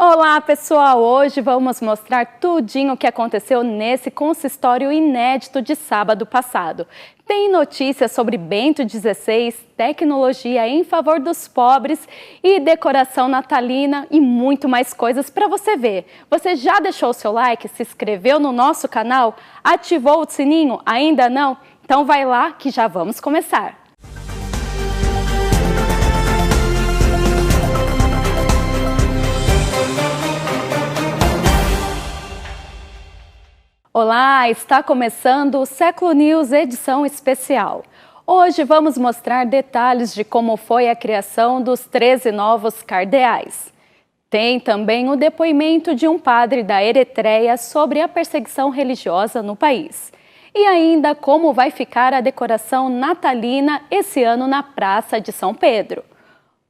Olá pessoal, hoje vamos mostrar tudinho o que aconteceu nesse consistório inédito de sábado passado. Tem notícias sobre Bento XVI, tecnologia em favor dos pobres e decoração natalina e muito mais coisas para você ver. Você já deixou o seu like, se inscreveu no nosso canal, ativou o sininho? Ainda não? Então vai lá que já vamos começar. Olá, está começando o Século News edição especial. Hoje vamos mostrar detalhes de como foi a criação dos 13 novos cardeais. Tem também o depoimento de um padre da Eritreia sobre a perseguição religiosa no país. E ainda como vai ficar a decoração natalina esse ano na Praça de São Pedro.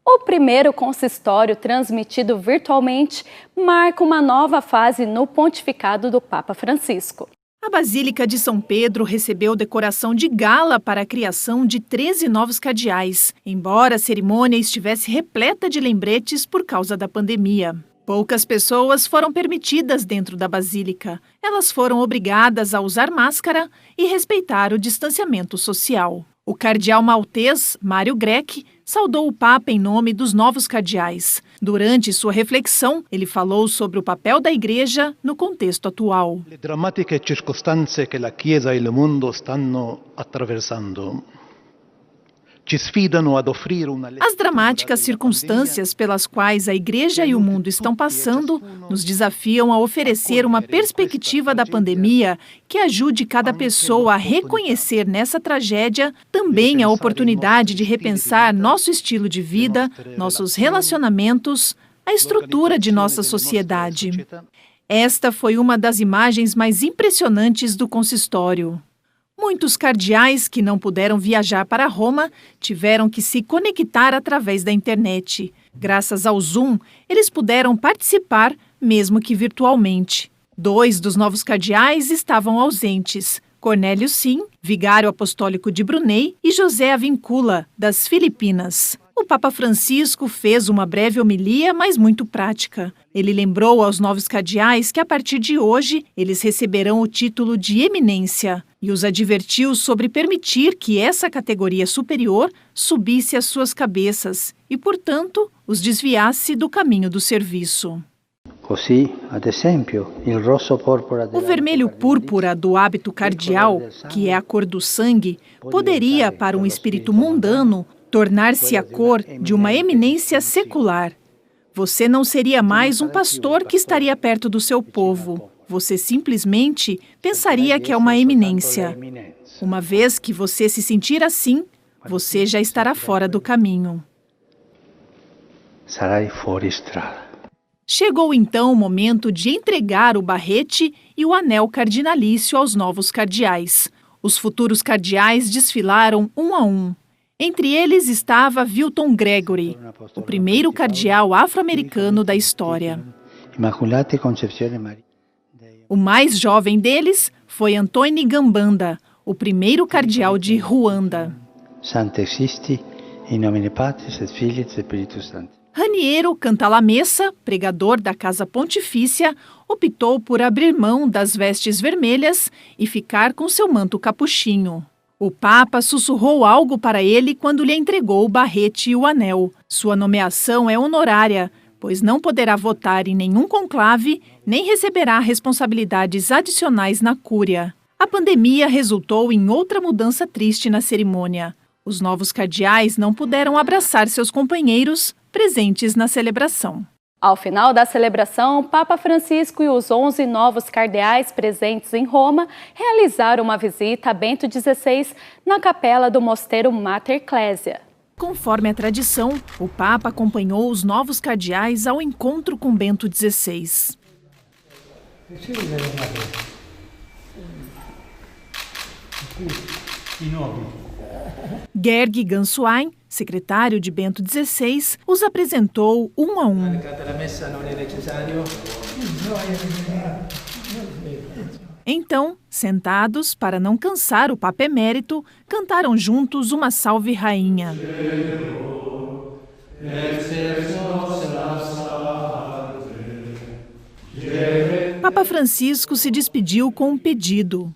O primeiro consistório transmitido virtualmente marca uma nova fase no pontificado do Papa Francisco. A Basílica de São Pedro recebeu decoração de gala para a criação de 13 novos cardeais, embora a cerimônia estivesse repleta de lembretes por causa da pandemia. Poucas pessoas foram permitidas dentro da Basílica. Elas foram obrigadas a usar máscara e respeitar o distanciamento social. O cardeal maltês, Mário Grech, saudou o Papa em nome dos novos cardeais. Durante sua reflexão, ele falou sobre o papel da Igreja no contexto atual. Le drammatiche circostanze che la Chiesa e il mondo stanno attraversando ci sfidano ad offrire una As dramáticas circunstâncias pelas quais a Igreja e o mundo estão passando nos desafiam a oferecer uma perspectiva da pandemia que ajude cada pessoa a reconhecer nessa tragédia também a oportunidade de repensar nosso estilo de vida, nossos relacionamentos, a estrutura de nossa sociedade. Esta foi uma das imagens mais impressionantes do consistório. Muitos cardeais que não puderam viajar para Roma tiveram que se conectar através da internet. Graças ao Zoom, eles puderam participar, mesmo que virtualmente. 2 dos novos cardeais estavam ausentes: Cornélio Sim, vigário apostólico de Brunei, e José Avincula, das Filipinas. O Papa Francisco fez uma breve homilia, mas muito prática. Ele lembrou aos novos cardeais que, a partir de hoje, eles receberão o título de eminência e os advertiu sobre permitir que essa categoria superior subisse às suas cabeças e, portanto, os desviasse do caminho do serviço. O vermelho púrpura do hábito cardeal, que é a cor do sangue, poderia, para um espírito mundano, tornar-se a cor de uma eminência secular. Você não seria mais um pastor que estaria perto do seu povo. Você simplesmente pensaria que é uma eminência. Uma vez que você se sentir assim, você já estará fora do caminho. Chegou então o momento de entregar o barrete e o anel cardinalício aos novos cardeais. Os futuros cardeais desfilaram um a um. Entre eles estava Wilton Gregory, o primeiro cardeal afro-americano da história. O mais jovem deles foi Antônio Gambanda, o primeiro cardeal de Ruanda. Raniero Cantalamessa, pregador da Casa Pontifícia, optou por abrir mão das vestes vermelhas e ficar com seu manto capuchinho. O Papa sussurrou algo para ele quando lhe entregou o barrete e o anel. Sua nomeação é honorária, pois não poderá votar em nenhum conclave, nem receberá responsabilidades adicionais na cúria. A pandemia resultou em outra mudança triste na cerimônia. Os novos cardeais não puderam abraçar seus companheiros presentes na celebração. Ao final da celebração, Papa Francisco e os 11 novos cardeais presentes em Roma realizaram uma visita a Bento XVI na capela do mosteiro Mater Ecclesia. Conforme a tradição, o Papa acompanhou os novos cardeais ao encontro com Bento XVI. Georg Ganswein, secretário de Bento XVI, os apresentou um a um. Então, sentados, para não cansar o Papa Emérito, cantaram juntos uma Salve Rainha. Papa Francisco se despediu com um pedido.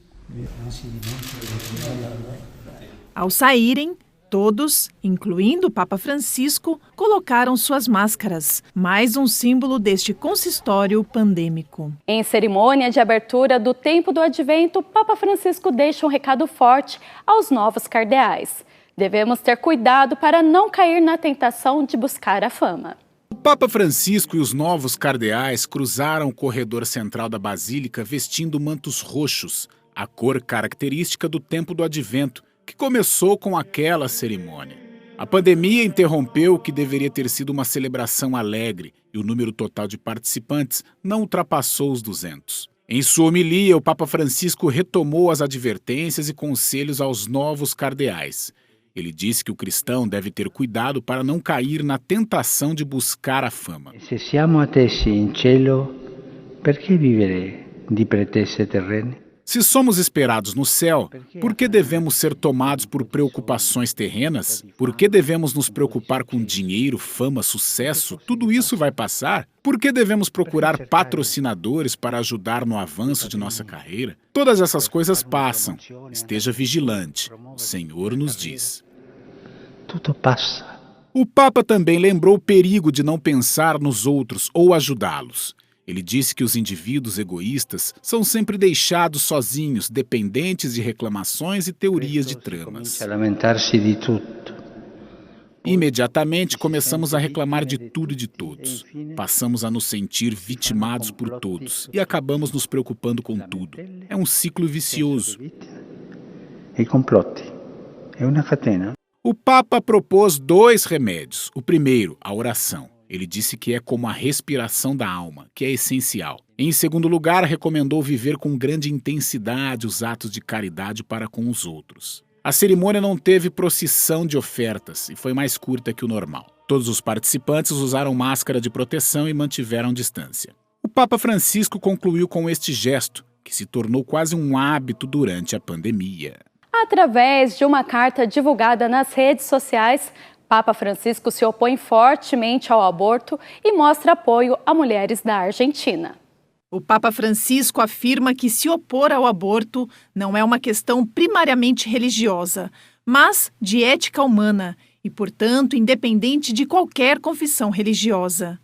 Ao saírem, todos, incluindo o Papa Francisco, colocaram suas máscaras, mais um símbolo deste consistório pandêmico. Em cerimônia de abertura do Tempo do Advento, o Papa Francisco deixa um recado forte aos novos cardeais. Devemos ter cuidado para não cair na tentação de buscar a fama. O Papa Francisco e os novos cardeais cruzaram o corredor central da Basílica vestindo mantos roxos, a cor característica do Tempo do Advento, que começou com aquela cerimônia. A pandemia interrompeu o que deveria ter sido uma celebração alegre e o número total de participantes não ultrapassou os 200. Em sua homilia, o Papa Francisco retomou as advertências e conselhos aos novos cardeais. Ele disse que o cristão deve ter cuidado para não cair na tentação de buscar a fama. Se siamo attesi in cielo, perché vivere di pretese terrene? Se somos esperados no céu, por que devemos ser tomados por preocupações terrenas? Por que devemos nos preocupar com dinheiro, fama, sucesso? Tudo isso vai passar? Por que devemos procurar patrocinadores para ajudar no avanço de nossa carreira? Todas essas coisas passam. Esteja vigilante. O Senhor nos diz. Tudo passa. O Papa também lembrou o perigo de não pensar nos outros ou ajudá-los. Ele disse que os indivíduos egoístas são sempre deixados sozinhos, dependentes de reclamações e teorias de tramas. Imediatamente começamos a reclamar de tudo e de todos. Passamos a nos sentir vitimados por todos e acabamos nos preocupando com tudo. É um ciclo vicioso. O Papa propôs 2 remédios. O primeiro, a oração. Ele disse que é como a respiração da alma, que é essencial. Em segundo lugar, recomendou viver com grande intensidade os atos de caridade para com os outros. A cerimônia não teve procissão de ofertas e foi mais curta que o normal. Todos os participantes usaram máscara de proteção e mantiveram distância. O Papa Francisco concluiu com este gesto, que se tornou quase um hábito durante a pandemia. Através de uma carta divulgada nas redes sociais, Papa Francisco se opõe fortemente ao aborto e mostra apoio a mulheres da Argentina. O Papa Francisco afirma que se opor ao aborto não é uma questão primariamente religiosa, mas de ética humana e, portanto, independente de qualquer confissão religiosa.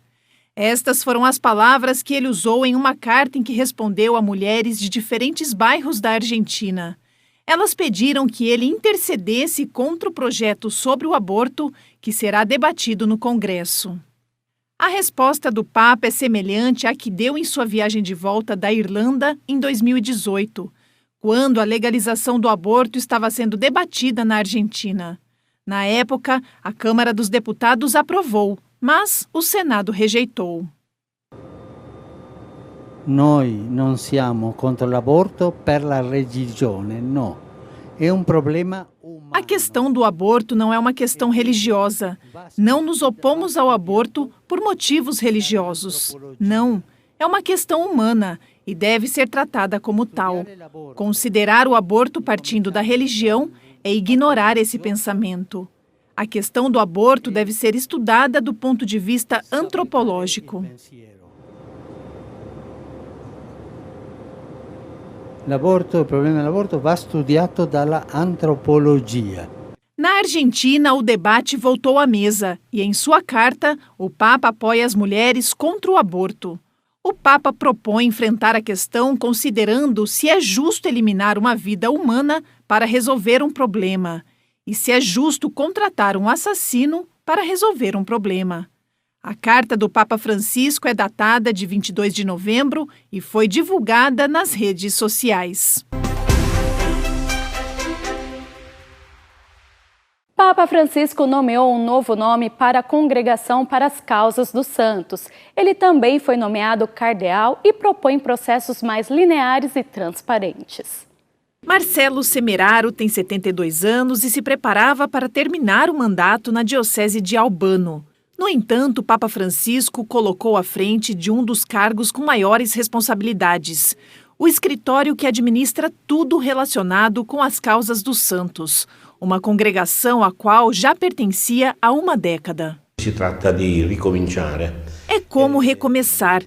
Estas foram as palavras que ele usou em uma carta em que respondeu a mulheres de diferentes bairros da Argentina. Elas pediram que ele intercedesse contra o projeto sobre o aborto que será debatido no Congresso. A resposta do Papa é semelhante à que deu em sua viagem de volta da Irlanda em 2018, quando a legalização do aborto estava sendo debatida na Argentina. Na época, a Câmara dos Deputados aprovou, mas o Senado rejeitou. Noi non siamo contro l'aborto per la religione, no. É um problema humano. A questão do aborto não é uma questão religiosa. Não nos opomos ao aborto por motivos religiosos. Não, é uma questão humana e deve ser tratada como tal. Considerar o aborto partindo da religião é ignorar esse pensamento. A questão do aborto deve ser estudada do ponto de vista antropológico. O problema dell'aborto va studiato dalla antropologia. Na Argentina, o debate voltou à mesa e, em sua carta, o Papa apoia as mulheres contra o aborto. O Papa propõe enfrentar a questão considerando se é justo eliminar uma vida humana para resolver um problema e se é justo contratar um assassino para resolver um problema. A carta do Papa Francisco é datada de 22 de novembro e foi divulgada nas redes sociais. Papa Francisco nomeou um novo nome para a Congregação para as Causas dos Santos. Ele também foi nomeado cardeal e propõe processos mais lineares e transparentes. Marcelo Semeraro tem 72 anos e se preparava para terminar o mandato na Diocese de Albano. No entanto, o Papa Francisco colocou à frente de um dos cargos com maiores responsabilidades, o escritório que administra tudo relacionado com as causas dos santos, uma congregação à qual já pertencia há uma década. Se trata de recominciare. É como recomeçar.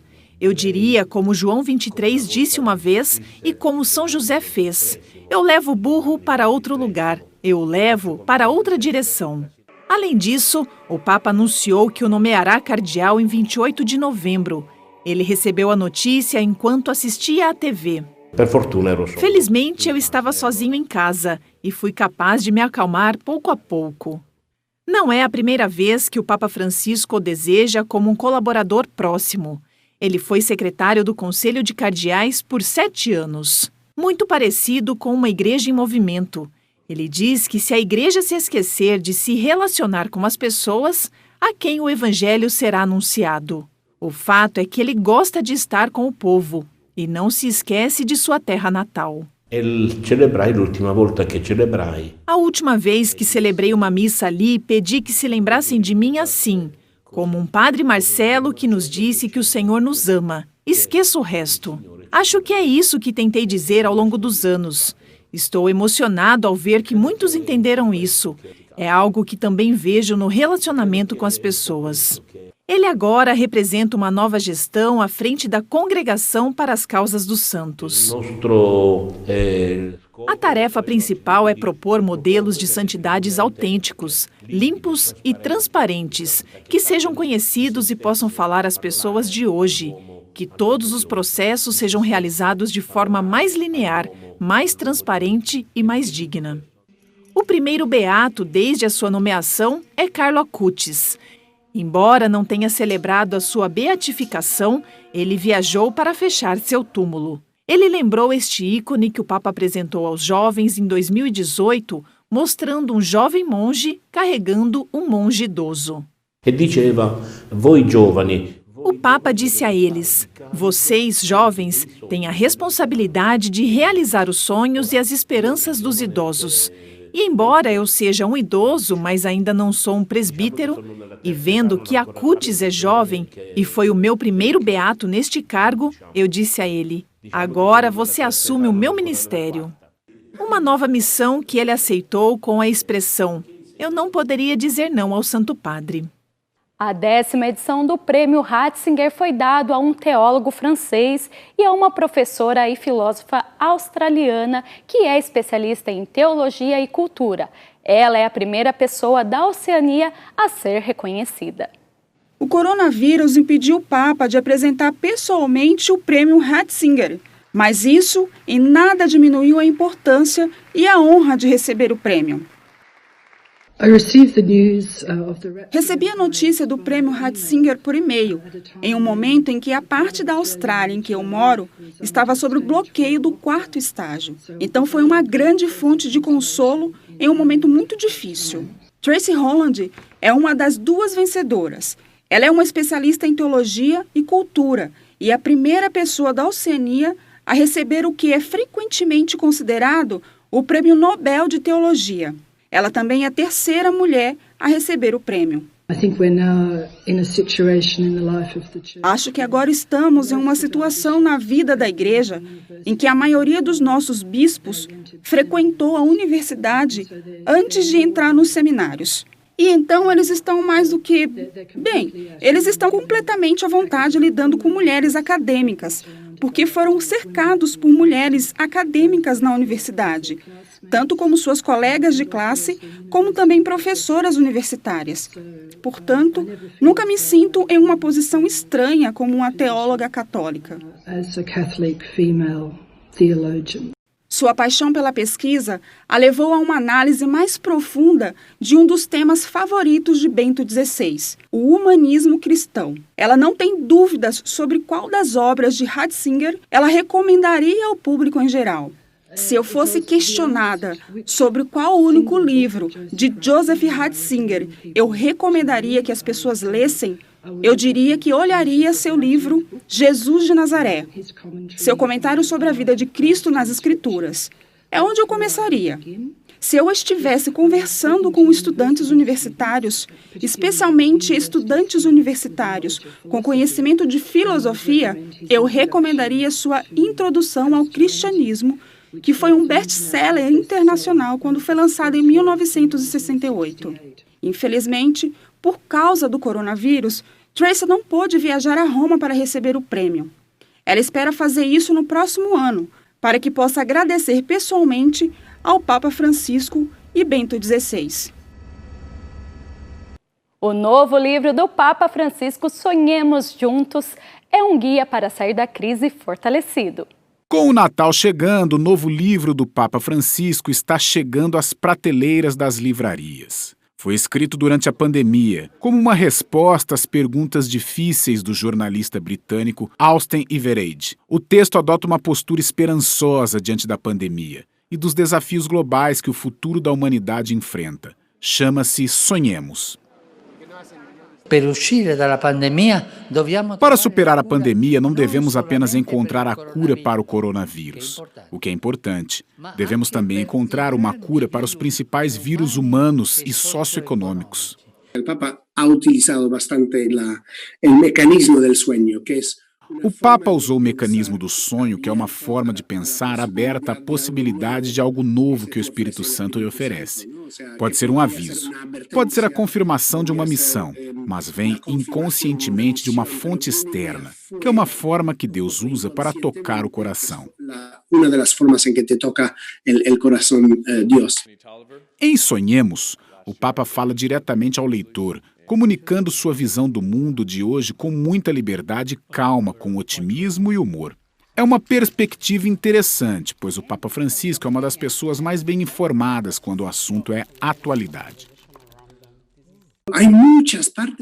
Eu diria como João 23 disse uma vez e como São José fez: eu levo o burro para outro lugar, eu o levo para outra direção. Além disso, o Papa anunciou que o nomeará cardeal em 28 de novembro. Ele recebeu a notícia enquanto assistia à TV. Felizmente, eu estava sozinho em casa e fui capaz de me acalmar pouco a pouco. Não é a primeira vez que o Papa Francisco o deseja como um colaborador próximo. Ele foi secretário do Conselho de Cardeais por 7 anos. Muito parecido com uma igreja em movimento. Ele diz que se a igreja se esquecer de se relacionar com as pessoas, a quem o evangelho será anunciado. O fato é que ele gosta de estar com o povo e não se esquece de sua terra natal. A última vez que celebrei uma missa ali, pedi que se lembrassem de mim assim, como um padre Marcelo que nos disse que o Senhor nos ama. Esqueça o resto. Acho que é isso que tentei dizer ao longo dos anos. Estou emocionado ao ver que muitos entenderam isso. É algo que também vejo no relacionamento com as pessoas. Ele agora representa uma nova gestão à frente da Congregação para as Causas dos Santos. A tarefa principal é propor modelos de santidades autênticos, limpos e transparentes, que sejam conhecidos e possam falar às pessoas de hoje. Que todos os processos sejam realizados de forma mais linear, mais transparente e mais digna. O primeiro beato desde a sua nomeação é Carlo Acutis. Embora não tenha celebrado a sua beatificação, ele viajou para fechar seu túmulo. Ele lembrou este ícone que o Papa apresentou aos jovens em 2018, mostrando um jovem monge carregando um monge idoso. E diceva: voi giovani. O Papa disse a eles: vocês, jovens, têm a responsabilidade de realizar os sonhos e as esperanças dos idosos. E embora eu seja um idoso, mas ainda não sou um presbítero, e vendo que Acutis é jovem e foi o meu primeiro beato neste cargo, eu disse a ele: agora você assume o meu ministério. Uma nova missão que ele aceitou com a expressão: eu não poderia dizer não ao Santo Padre. A 10ª edição do Prêmio Ratzinger foi dado a um teólogo francês e a uma professora e filósofa australiana que é especialista em teologia e cultura. Ela é a primeira pessoa da Oceania a ser reconhecida. O coronavírus impediu o Papa de apresentar pessoalmente o Prêmio Ratzinger, mas isso em nada diminuiu a importância e a honra de receber o prêmio. Recebi a notícia do Prêmio Ratzinger por e-mail, em um momento em que a parte da Austrália em que eu moro estava sob o bloqueio do 4º estágio. Então foi uma grande fonte de consolo em um momento muito difícil. Tracy Holland é uma das 2 vencedoras. Ela é uma especialista em teologia e cultura e a primeira pessoa da Oceania a receber o que é frequentemente considerado o Prêmio Nobel de Teologia. Ela também é a 3ª mulher a receber o prêmio. Acho que agora estamos em uma situação na vida da igreja em que a maioria dos nossos bispos frequentou a universidade antes de entrar nos seminários. E então eles estão mais do que... eles estão completamente à vontade lidando com mulheres acadêmicas, porque foram cercados por mulheres acadêmicas na universidade, tanto como suas colegas de classe, como também professoras universitárias. Portanto, nunca me sinto em uma posição estranha como uma teóloga católica. Sua paixão pela pesquisa a levou a uma análise mais profunda de um dos temas favoritos de Bento XVI, o humanismo cristão. Ela não tem dúvidas sobre qual das obras de Ratzinger ela recomendaria ao público em geral. Se eu fosse questionada sobre qual único livro de Joseph Ratzinger eu recomendaria que as pessoas lessem, eu diria que olharia seu livro Jesus de Nazaré, seu comentário sobre a vida de Cristo nas Escrituras. É onde eu começaria. Se eu estivesse conversando com estudantes universitários, especialmente estudantes universitários com conhecimento de filosofia, eu recomendaria sua Introdução ao Cristianismo, que foi um best-seller internacional quando foi lançado em 1968. Infelizmente, por causa do coronavírus, Tracy não pôde viajar a Roma para receber o prêmio. Ela espera fazer isso no próximo ano, para que possa agradecer pessoalmente ao Papa Francisco e Bento XVI. O novo livro do Papa Francisco, Sonhemos Juntos, é um guia para sair da crise fortalecido. Com o Natal chegando, o novo livro do Papa Francisco está chegando às prateleiras das livrarias. Foi escrito durante a pandemia, como uma resposta às perguntas difíceis do jornalista britânico Austin Everett. O texto adota uma postura esperançosa diante da pandemia e dos desafios globais que o futuro da humanidade enfrenta. Chama-se Sonhemos. Para superar a pandemia, não devemos apenas encontrar a cura para o coronavírus, o que é importante. Devemos também encontrar uma cura para os principais vírus humanos e socioeconômicos. O Papa ha utilizado bastante o mecanismo do sonho, que é... O Papa usou o mecanismo do sonho, que é uma forma de pensar aberta à possibilidade de algo novo que o Espírito Santo lhe oferece. Pode ser um aviso, pode ser a confirmação de uma missão, mas vem inconscientemente de uma fonte externa, que é uma forma que Deus usa para tocar o coração. Uma das formas em que te toca o coração Deus. Em Sonhemos, o Papa fala diretamente ao leitor, comunicando sua visão do mundo de hoje com muita liberdade e calma, com otimismo e humor. É uma perspectiva interessante, pois o Papa Francisco é uma das pessoas mais bem informadas quando o assunto é atualidade.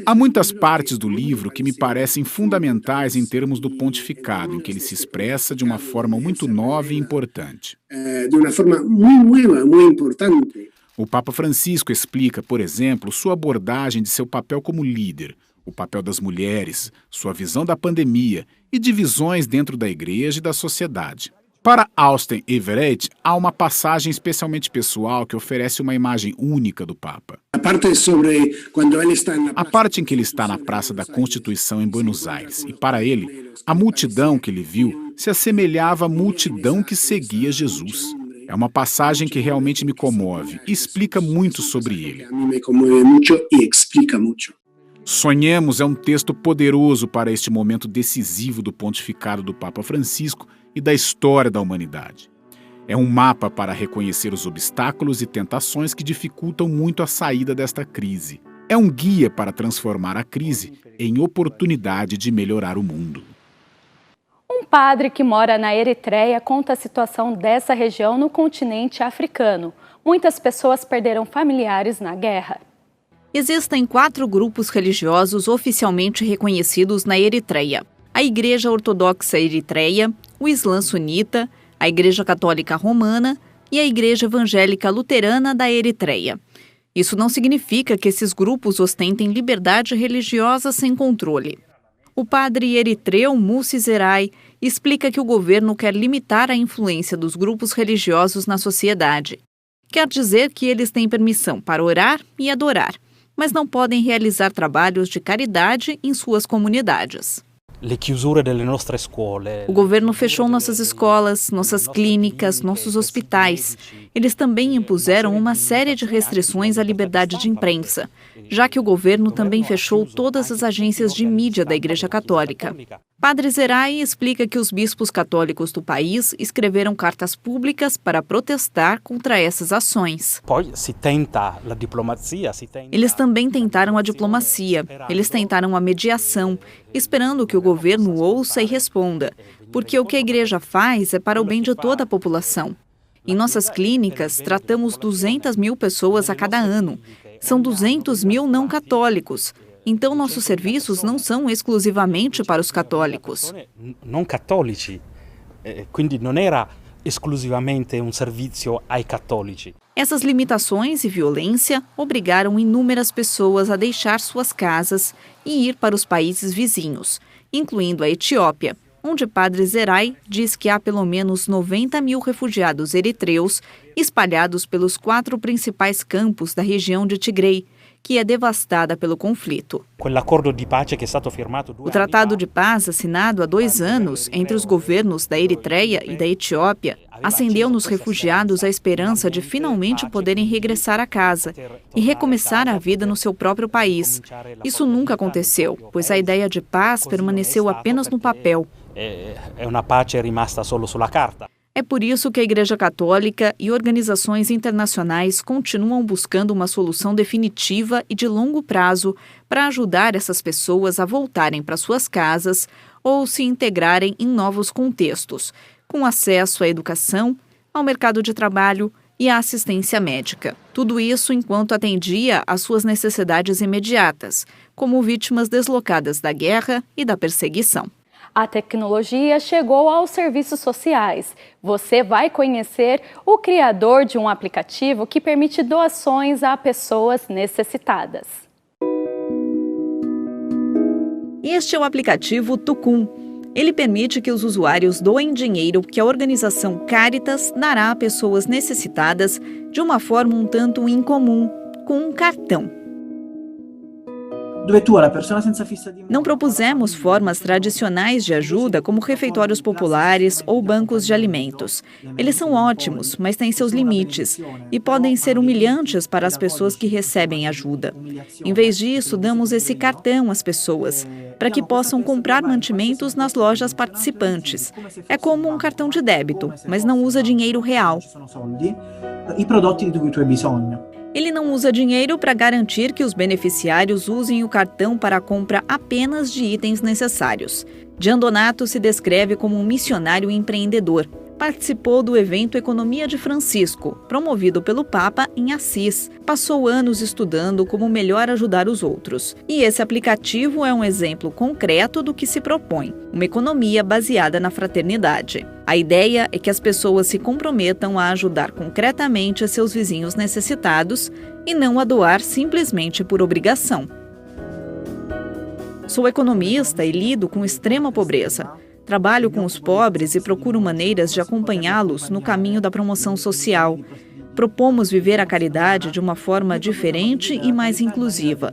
Há muitas partes do livro que me parecem fundamentais em termos do pontificado, em que ele se expressa de uma forma muito nova e importante. De uma forma muito nova, muito importante. O Papa Francisco explica, por exemplo, sua abordagem de seu papel como líder, o papel das mulheres, sua visão da pandemia e divisões dentro da igreja e da sociedade. Para Austin Everett, há uma passagem especialmente pessoal que oferece uma imagem única do Papa. A parte em que ele está na Praça da Constituição em Buenos Aires, e para ele, a multidão que ele viu se assemelhava à multidão que seguia Jesus. É uma passagem que realmente me comove e explica muito sobre ele. Sonhemos é um texto poderoso para este momento decisivo do pontificado do Papa Francisco e da história da humanidade. É um mapa para reconhecer os obstáculos e tentações que dificultam muito a saída desta crise. É um guia para transformar a crise em oportunidade de melhorar o mundo. Um padre que mora na Eritreia conta a situação dessa região no continente africano. Muitas pessoas perderam familiares na guerra. Existem 4 grupos religiosos oficialmente reconhecidos na Eritreia: a Igreja Ortodoxa Eritreia, o Islã Sunita, a Igreja Católica Romana e a Igreja Evangélica Luterana da Eritreia. Isso não significa que esses grupos ostentem liberdade religiosa sem controle. O padre eritreu Mussi Zerai explica que o governo quer limitar a influência dos grupos religiosos na sociedade. Quer dizer que eles têm permissão para orar e adorar, mas não podem realizar trabalhos de caridade em suas comunidades. O governo fechou nossas escolas, nossas clínicas, nossos hospitais. Eles também impuseram uma série de restrições à liberdade de imprensa, já que o governo também fechou todas as agências de mídia da Igreja Católica. Padre Zerai explica que os bispos católicos do país escreveram cartas públicas para protestar contra essas ações. Eles também tentaram a diplomacia, eles tentaram a mediação, esperando que o governo ouça e responda, porque o que a igreja faz é para o bem de toda a população. Em nossas clínicas, tratamos 200 mil pessoas a cada ano. São 200 mil não católicos. Então, nossos serviços não são exclusivamente para os católicos. Não católici, quindi não era exclusivamente um serviço ai católici. Essas limitações e violência obrigaram inúmeras pessoas a deixar suas casas e ir para os países vizinhos, incluindo a Etiópia, onde Padre Zerai diz que há pelo menos 90 mil refugiados eritreus espalhados pelos 4 principais campos da região de Tigrei, que é devastada pelo conflito. O Tratado de Paz, assinado há 2 anos entre os governos da Eritreia e da Etiópia, acendeu nos refugiados a esperança de finalmente poderem regressar a casa e recomeçar a vida no seu próprio país. Isso nunca aconteceu, pois a ideia de paz permaneceu apenas no papel. É por isso que a Igreja Católica e organizações internacionais continuam buscando uma solução definitiva e de longo prazo para ajudar essas pessoas a voltarem para suas casas ou se integrarem em novos contextos, com acesso à educação, ao mercado de trabalho e à assistência médica. Tudo isso enquanto atendia às suas necessidades imediatas, como vítimas deslocadas da guerra e da perseguição. A tecnologia chegou aos serviços sociais. Você vai conhecer o criador de um aplicativo que permite doações a pessoas necessitadas. Este é o aplicativo Tucum. Ele permite que os usuários doem dinheiro que a organização Caritas dará a pessoas necessitadas de uma forma um tanto incomum, com um cartão. Não propusemos formas tradicionais de ajuda como refeitórios populares ou bancos de alimentos. Eles são ótimos, mas têm seus limites e podem ser humilhantes para as pessoas que recebem ajuda. Em vez disso, damos esse cartão às pessoas, para que possam comprar mantimentos nas lojas participantes. É como um cartão de débito, mas não usa dinheiro real. Ele não usa dinheiro para garantir que os beneficiários usem o cartão para a compra apenas de itens necessários. Gian Donato se descreve como um missionário empreendedor. Participou do evento Economia de Francisco, promovido pelo Papa em Assis. Passou anos estudando como melhor ajudar os outros. E esse aplicativo é um exemplo concreto do que se propõe, uma economia baseada na fraternidade. A ideia é que as pessoas se comprometam a ajudar concretamente seus vizinhos necessitados e não a doar simplesmente por obrigação. Sou economista e lido com extrema pobreza. Trabalho com os pobres e procuro maneiras de acompanhá-los no caminho da promoção social. Propomos viver a caridade de uma forma diferente e mais inclusiva.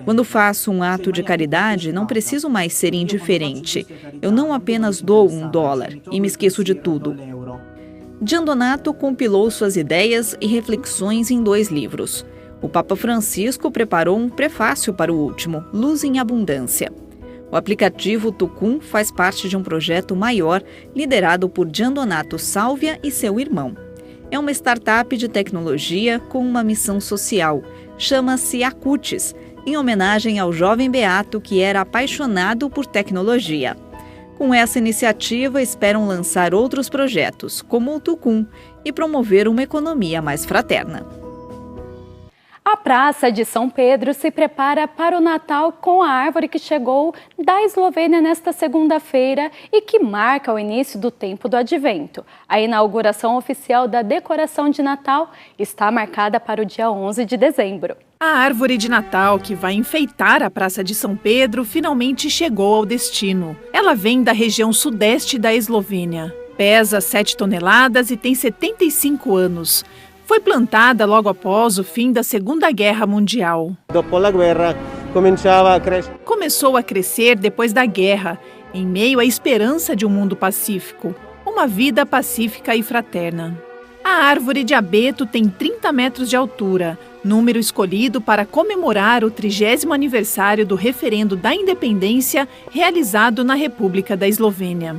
Quando faço um ato de caridade, não preciso mais ser indiferente. Eu não apenas dou $1 e me esqueço de tudo. Gian Donato compilou suas ideias e reflexões em 2 livros. O Papa Francisco preparou um prefácio para o último, Luz em Abundância. O aplicativo Tucum faz parte de um projeto maior liderado por Gian Donato Sálvia e seu irmão. É uma startup de tecnologia com uma missão social. Chama-se Acutis, em homenagem ao jovem beato que era apaixonado por tecnologia. Com essa iniciativa, esperam lançar outros projetos, como o Tucum, e promover uma economia mais fraterna. A Praça de São Pedro se prepara para o Natal com a árvore que chegou da Eslovênia nesta segunda-feira e que marca o início do tempo do Advento. A inauguração oficial da decoração de Natal está marcada para o dia 11 de dezembro. A árvore de Natal, que vai enfeitar a Praça de São Pedro, finalmente chegou ao destino. Ela vem da região sudeste da Eslovênia. Pesa 7 toneladas e tem 75 anos. Foi plantada logo após o fim da Segunda Guerra Mundial. Começou a crescer depois da guerra, em meio à esperança de um mundo pacífico, uma vida pacífica e fraterna. A árvore de abeto tem 30 metros de altura, número escolhido para comemorar o 30º aniversário do referendo da independência realizado na República da Eslovênia.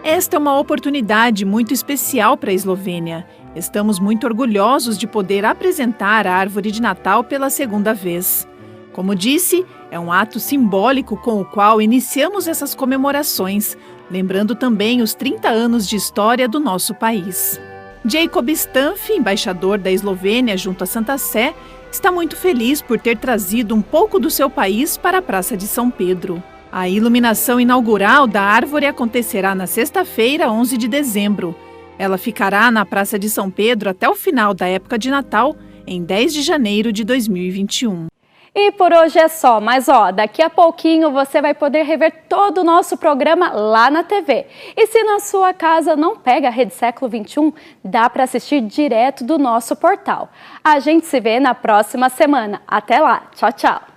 Esta é uma oportunidade muito especial para a Eslovênia. Estamos muito orgulhosos de poder apresentar a árvore de Natal pela segunda vez. Como disse, é um ato simbólico com o qual iniciamos essas comemorações, lembrando também os 30 anos de história do nosso país. Jacob Stanf, embaixador da Eslovênia junto à Santa Sé, está muito feliz por ter trazido um pouco do seu país para a Praça de São Pedro. A iluminação inaugural da árvore acontecerá na sexta-feira, 11 de dezembro. Ela ficará na Praça de São Pedro até o final da época de Natal, em 10 de janeiro de 2021. E por hoje é só, mas daqui a pouquinho você vai poder rever todo o nosso programa lá na TV. E se na sua casa não pega a Rede Século XXI, dá para assistir direto do nosso portal. A gente se vê na próxima semana. Até lá, tchau, tchau!